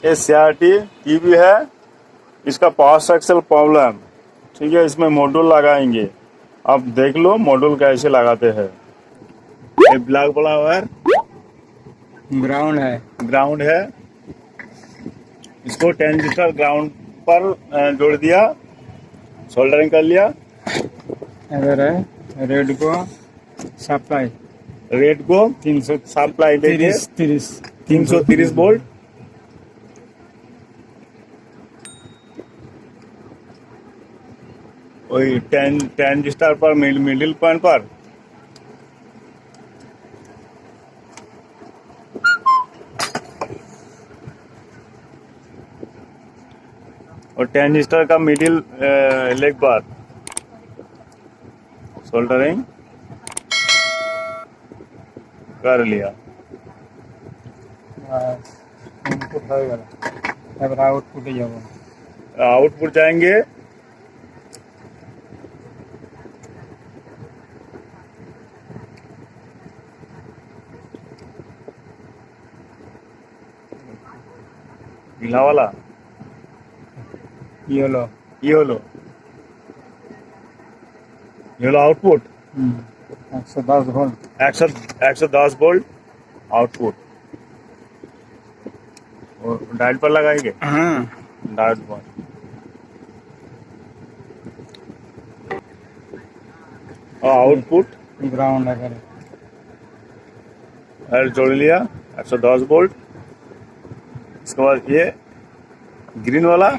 ये CRT TV है, इसका पावर सक्सेल प्रॉब्लम, ठीक है। इसमें मॉड्यूल लगाएंगे, आप देख लो मॉड्यूल कैसे लगाते हैं। ये ब्लैक वाला वायर ग्राउंड है, इसको ट्रांजिस्टर ग्राउंड पर जोड़ दिया, सोल्डरिंग कर लिया। अगर है रेड को सप्लाई, रेड को 300 सप्लाई देंगे, 330 वोल्ट। वही ट्रांजिस्टर पर मिडिल पॉइंट पर और ट्रांजिस्टर का मिडिल लेग पर सोल्डरिंग कर लिया। आउटपुट जाएंगे, नीला वाला yellow output 110 volt 110 volt output. और डायल पर लगाएंगे, डायल पर और आउटपुट ग्राउंड अगर जोड़ लिया 110 वोल्ट। इसके बाद ये ग्रीन वाला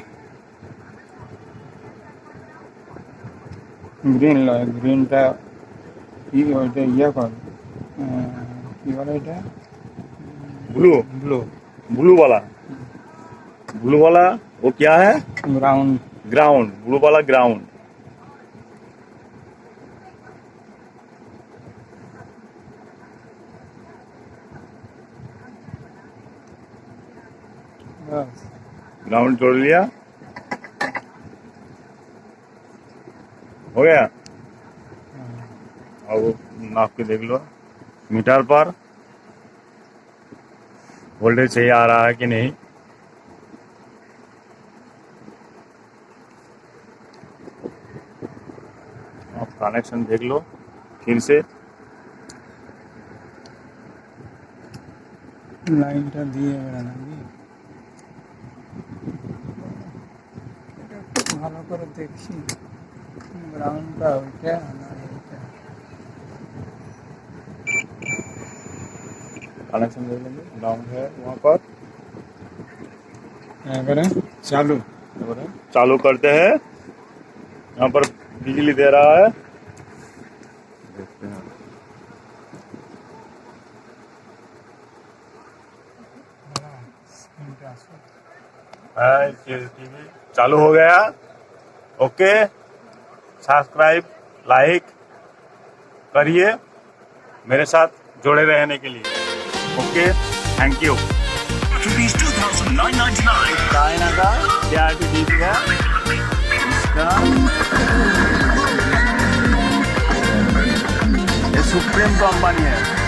গ্রিনটা কি ওইটা ইয়া কর কি বলে এটা ब्लू ब्लू वाला वो क्या है? ग्राउंड ब्लू वाला ग्राउंड। ग्राउंड जोड़ लिया, हो गया। अब नाप के देख लो मीटर पर वोल्टेज सही आ रहा है कि नहीं। आप कनेक्शन देख लो फिर से। লাইনটা দিয়ে বেড়ানো ভালো করে দেখছি গ্রাউন্ডটা ওইটা না এইটা। कनेक्शन देख लेंगे, ग्राउंड है वहाँ पर। এবারে চালু चालू करते हैं, यहाँ पर बिजली दे रहा है, देखते हैं। टीवी चालू हो गया। ओके, सब्सक्राइब लाइक करिए मेरे साथ जुड़े रहने के लिए। Okay, thank you. चाइना का CRT टीवी है, इसका ये सुप्रीम कंपनी है।